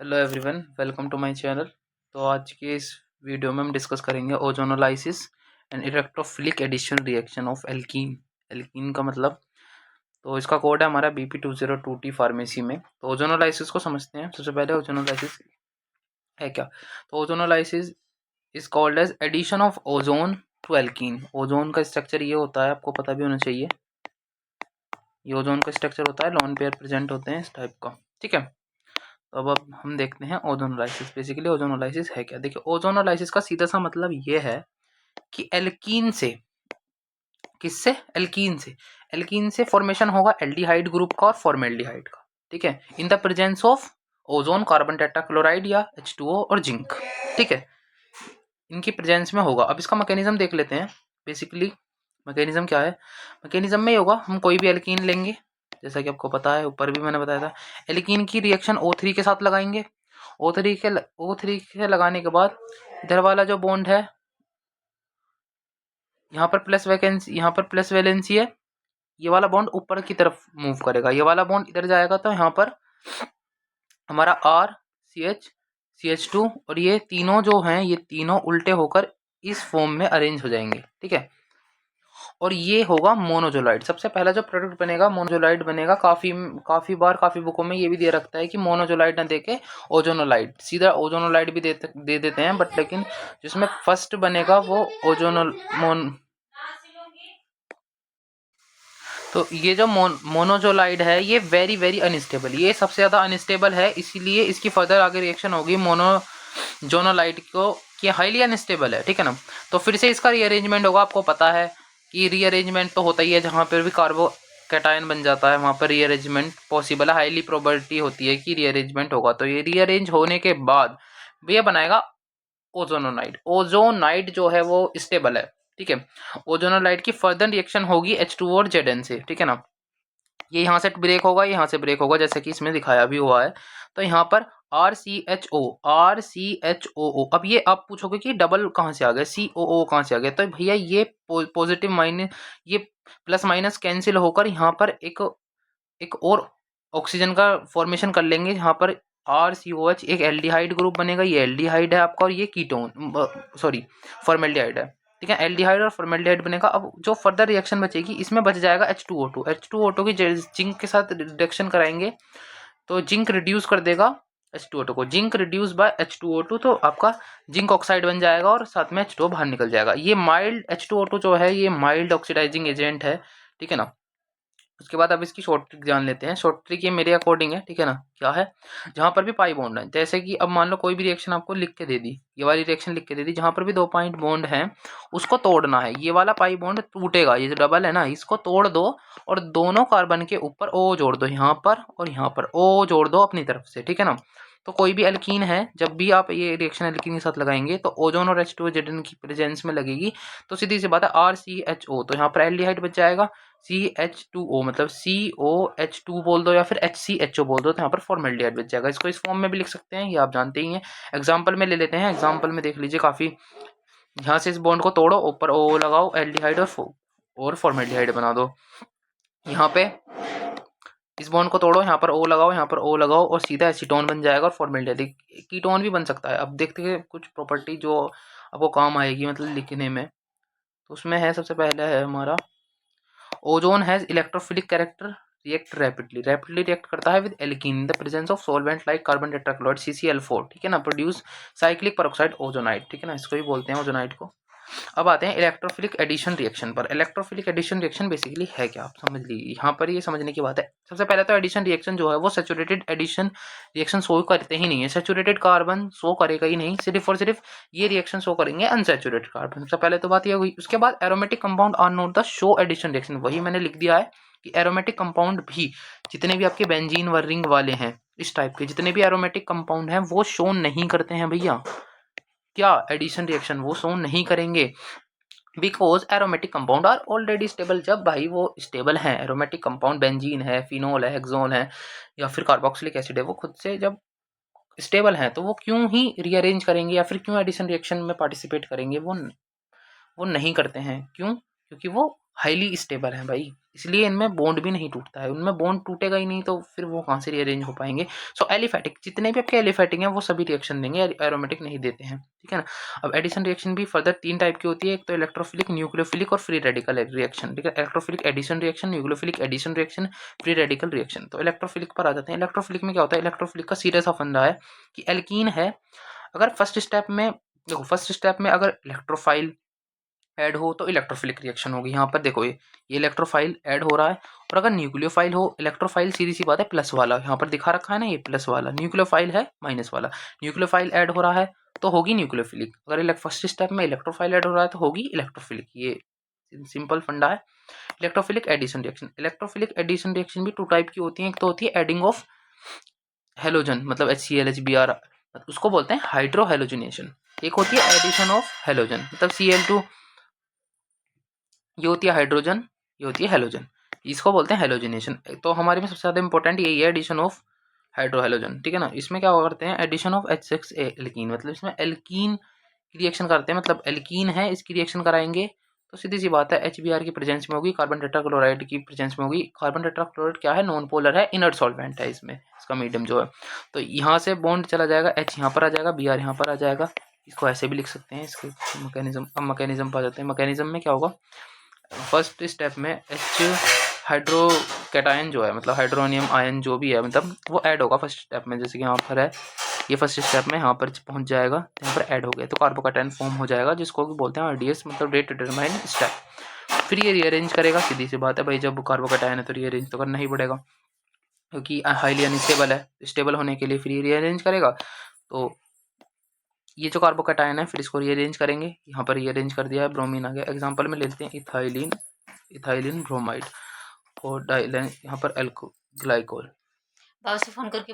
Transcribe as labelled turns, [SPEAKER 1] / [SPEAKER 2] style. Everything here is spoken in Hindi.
[SPEAKER 1] Hello everyone, welcome to my channel. तो आज के इस वीडियो में हम डिस्कस करेंगे ozonolysis and electrophilic addition reaction of alkene. Alkene का मतलब, तो इसका कोड है हमारा BP202T फार्मेसी में। तो ओजोनोलाइसिस को समझते हैं। सबसे पहले ओजोनोलाइसिस है क्या। तो ozonolysis is called as addition of ozone to alkene. Ozone का स्ट्रक्चर ये होता है, आपको पता भी होना चाहिए। ये ओजोन का स्ट्रक्चर होता है, लोन पेयर प्रेजेंट होते हैं इस टाइप का, ठीक है। तो अब हम देखते हैं ओजोनोलाइसिस। बेसिकली ओजोनोलाइसिस है क्या। देखिए, ओजोनोलाइसिस का सीधा सा मतलब ये है कि एल्कीन से, किससे, एल्कीन से फॉर्मेशन होगा एल्डिहाइड ग्रुप का और फॉर्मेल्डिहाइड का, ठीक है, in the presence of ozone, carbon tetrachloride या H2O और जिंक, ठीक है, इनकी प्रेजेंस में होगा। अब इसका मैकेनिज्म देख लेते हैं। बेसिकली मैकेनिज्म क्या है। मैकेनिज्म में होगा, हम कोई भी एल्कीन लेंगे, जैसा कि आपको पता है, ऊपर भी मैंने बताया था। एल्कीन की रिएक्शन O3 के साथ लगाएंगे। O3 के लगाने के बाद इधर वाला जो बॉन्ड है, यहाँ पर प्लस वैकेंसी, यहाँ पर प्लस वैलेंसी है, ये वाला बॉन्ड ऊपर की तरफ मूव करेगा, ये वाला बॉन्ड इधर जाएगा, तो यहाँ पर हमारा RCH और ये तीनों जो हैं, ये तीनों उल्टे होकर इस फॉर्म में अरेंज हो जाएंगे, ठीक है। और ये होगा मोनोजोलाइड। सबसे पहला जो प्रोडक्ट बनेगा मोनोजोलाइड बनेगा। काफी बार काफी बुकों में ये भी दे रखता है कि मोनोजोलाइड ना देके ओजोनोलाइड, सीधा ओजोनोलाइड भी दे देते हैं, बट लेकिन जिसमें फर्स्ट बनेगा वो ओजोनोल मोन। तो ये जो मोनोजोलाइड है, ये वेरी वेरी अनस्टेबल, ये सबसे ज़्यादा अनस्टेबल है, इसीलिए इसकी फर्दर आगे रिएक्शन होगी मोनोजोनोलाइड को, कि हाईली अनस्टेबल है, ठीक है ना। तो फिर से इसका रीअरेंजमेंट होगा। आपको पता है कि रीअरेंजमेंट तो होता ही है, जहाँ पर भी कार्बो कैटायन बन जाता है वहाँ पर रीअरेंजमेंट पॉसिबल है, हाईली प्रोबेबिलिटी होती है कि रीअरेंजमेंट होगा। तो ये रीअरेंज होने के बाद ये बनाएगा ओजोनोनाइड। ओजोनाइड जो है वो स्टेबल है, ठीक है। ओजोनोलाइड की फर्दर रिएक्शन होगी H2O और Zn से, ठीक है ना। ये यहाँ से ब्रेक होगा, यहाँ से ब्रेक होगा, जैसे कि इसमें दिखाया भी हुआ है। तो यहाँ पर RCHO। अब ये आप पूछोगे कि डबल कहाँ से आ गया, COO कहाँ से आ गया। तो भैया ये पॉजिटिव माइनस, ये प्लस माइनस कैंसिल होकर यहाँ पर एक और ऑक्सीजन का फॉर्मेशन कर लेंगे। यहाँ पर RCOH एक एल्डिहाइड ग्रुप बनेगा, ये एल्डिहाइड है आपका, और ये कीटोन, सॉरी, फॉर्मेल्डिहाइड है, ठीक है। एल्डिहाइड और फॉर्मेल्डिहाइड बनेगा। अब जो फर्दर रिएक्शन बचेगी, इसमें बच जाएगा H2O2 की जिंक के साथ रिडक्शन कराएंगे, तो जिंक रिड्यूस कर देगा H2O2 को। जिंक रिड्यूस बाय H2O2, तो आपका जिंक ऑक्साइड बन जाएगा और साथ में H2O बाहर निकल जाएगा। ये माइल्ड H2O2 जो है, ये माइल्ड ऑक्सीडाइजिंग एजेंट है, ठीक है ना। उसके बाद अब इसकी शॉर्ट ट्रिक जान लेते हैं। शॉर्ट ट्रिक ये मेरे अकॉर्डिंग है, ठीक है ना। क्या है, जहाँ पर भी पाई बॉन्ड है, जैसे कि अब मान लो कोई भी रिएक्शन आपको लिख के दे दी, ये वाली रिएक्शन लिख के दे दी, जहाँ पर भी 2 पॉइंट बॉन्ड है उसको तोड़ना है। ये वाला पाई बॉन्ड टूटेगा, ये जो डबल है ना, इसको तोड़ दो और दोनों कार्बन के ऊपर O जोड़ दो, यहाँ पर और यहाँ पर O जोड़ दो अपनी तरफ से, ठीक है ना। तो कोई भी एल्कीन है, जब भी आप ये रिएक्शन एल्कीन के साथ लगाएंगे तो ओजोन और H2O Zn की प्रेजेंस में लगेगी। तो सीधी सी बात है, RCHO, तो यहाँ पर एल्डिहाइड बच जाएगा। CH2O मतलब COH2 बोल दो या फिर HCHO बोल दो, तो यहाँ पर फॉर्मेल्डिहाइड बच जाएगा। इसको इस फॉर्म में भी लिख सकते हैं, ये आप जानते ही हैं। एग्जाम्पल में ले लेते हैं। एग्जाम्पल में देख लीजिए, काफ़ी, यहाँ से इस बॉन्ड को तोड़ो, ऊपर O लगाओ, एल्डिहाइड और फॉर्मेल्डिहाइड बना दो। यहाँ पे इस बॉन्ड को तोड़ो, यहाँ पर O लगाओ, यहाँ पर O लगाओ, और सीधा एसीटोन बन जाएगा और फॉर्मेल्डिहाइड। कीटोन भी बन सकता है। अब देखते हैं कुछ प्रॉपर्टी जो आपको काम आएगी, मतलब लिखने में। तो उसमें है, सबसे पहले है हमारा, ozone has electrophilic character, react rapidly react करता है with alkene in the presence of solvent like carbon tetrachloride CCl4, ठीक है ना, प्रोड्यूस साइक्लिक पेरोक्साइड ओजोनाइड, ठीक है ना, इसको ही बोलते हैं ओजोनाइड को। अब आते हैं इलेक्ट्रोफिलिक एडिशन रिएक्शन पर। इलेक्ट्रोफिलिक एडिशन रिएक्शन बेसिकली है क्या, आप समझ लीजिए। यहाँ पर ये समझने की बात है। सबसे पहले तो एडिशन रिएक्शन जो है वो सैचुरेटेड एडिशन रिएक्शन शो करते ही नहीं है, सैचुरेटेड कार्बन शो करेगा ही नहीं, सिर्फ और सिर्फ ये रिएक्शन शो करेंगे अनसैचुरेटेड कार्बन। सबसे पहले तो बात ये हुई। उसके बाद aromatic compound are not the show addition reaction, वही मैंने लिख दिया है कि एरोमेटिक कंपाउंड भी, जितने भी आपके बेंजीन व रिंग वाले हैं, इस टाइप के जितने भी एरोमेटिक कंपाउंड हैं, वो शो नहीं करते हैं भैया, क्या, एडिशन रिएक्शन वो शो नहीं करेंगे। Because aromatic compound are already stable. जब भाई वो स्टेबल है, एरोमेटिक कंपाउंड बेंजीन है, फिनोल है, हेक्सोन है, या फिर कार्बोक्सिलिक एसिड है, वो खुद से जब स्टेबल है, तो वो क्यों ही रीअरेंज करेंगे या फिर क्यों एडिशन रिएक्शन में पार्टिसिपेट करेंगे। वो नहीं करते हैं। क्यों? क्योंकि वो हाईली स्टेबल हैं भाई, इसलिए इनमें बॉन्ड भी नहीं टूटता है। उनमें बॉन्ड टूटेगा ही नहीं तो फिर वो कहाँ से रीअरेंज हो पाएंगे। सो एलिफैटिक, जितने भी आपके एलिफैटिक हैं वो सभी रिएक्शन देंगे, एरोमेटिक नहीं देते हैं, ठीक है ना। अब एडिशन रिएक्शन भी फर्दर 3 टाइप की होती है, एक तो इलेक्ट्रोफिलिक, न्यूक्लियोफिलिक और फ्री रेडिकल रिएक्शन, ठीक है। Electrophilic addition reaction, nucleophilic addition reaction, free radical reaction. तो इलेक्ट्रोफिलिक पर आ जाते हैं। इलेक्ट्रोफिलिक में क्या होता है, इलेक्ट्रोफिलिक का सीरियस ऑफ फंडा है कि एल्कीन है, अगर फर्स्ट स्टेप में देखो, फर्स्ट स्टेप में अगर इलेक्ट्रोफाइल ऐड हो तो इलेक्ट्रोफिलिक रिएक्शन होगी। यहाँ पर देखो ये इलेक्ट्रोफाइल ऐड हो रहा है, और अगर न्यूक्लियोफाइल हो, इलेक्ट्रोफाइल सीधी सी बात है प्लस वाला, यहाँ पर दिखा रखा है ना ये प्लस वाला, न्यूक्लियोफाइल है माइनस वाला, न्यूक्लियोफाइल ऐड हो रहा है तो होगी न्यूक्लियोफिलिक, अगर फर्स्ट स्टेप में इलेक्ट्रोफाइल ऐड हो रहा है तो होगी इलेक्ट्रोफिलिक। ये सिंपल फंडा है। Electrophilic addition reaction, electrophilic addition reaction भी 2 टाइप की होती है, एक तो होती है एडिंग ऑफ हेलोजन, मतलब HCl HBr, उसको बोलते हैं हाइड्रो हेलोजिनेशन। एक होती है एडिशन ऑफ हेलोजन, मतलब Cl2, ये होती है हाइड्रोजन, ये होती है हेलोजन, इसको बोलते हैं हेलोजिनेशन। तो हमारे में सबसे ज़्यादा इंपॉर्टेंट यही है एडिशन ऑफ हाइड्रो हेलोजन, ठीक है ना। इसमें क्या करते हैं, एडिशन ऑफ H6 एल्कीन, मतलब इसमें एल्कीन की रिएक्शन करते हैं, मतलब एल्कीन है इसकी रिएक्शन कराएंगे तो सीधी सी बात है HBr की प्रेजेंस में होगी, कार्बन टेट्राक्लोराइड की प्रेजेंस में होगी। कार्बन टेट्राक्लोराइड क्या है, नॉन पोलर है, इनर्ट सॉल्वेंट है, इसमें इसका मीडियम जो है, तो यहाँ से बॉन्ड चला जाएगा, H यहाँ पर आ जाएगा, Br यहाँ पर आ जाएगा। इसको ऐसे भी लिख सकते हैं, इसके मैकेनिज्म, अब मैकेनिज्म पा जाते हैं। मैकेनिज्म में क्या होगा, फर्स्ट स्टेप में H हाइड्रोकैटायन जो है, मतलब हाइड्रोनियम आयन जो भी है, मतलब वो ऐड होगा फर्स्ट स्टेप में, जैसे कि यहाँ पर है, ये फर्स्ट स्टेप में यहाँ पर पहुँच जाएगा, यहाँ पर ऐड हो गया तो कार्बोकैटायन फॉर्म हो जाएगा, जिसको भी बोलते हैं RDS, मतलब रेट डिटरमाइन स्टेप। फिर ये रीअरेंज करेगा, सीधी सी बात है भाई, जब कार्बोकैटायन है तो रीअरेंज तो करना ही पड़ेगा, क्योंकि हाईली अनस्टेबल है, स्टेबल होने के लिए फिर ये रीअरेंज करेगा। तो ये जो कार्बोकैटायन है फिर इसको रीअरेंज करेंगे, यहाँ पर रीअरेंज कर दिया है, ब्रोमीन आ गया। एग्जांपल में लेते हैं इथाइलिन ब्रोमाइड, और डाइलेन यहाँ पर ग्लाइकोल।
[SPEAKER 2] बाबा से फोन करके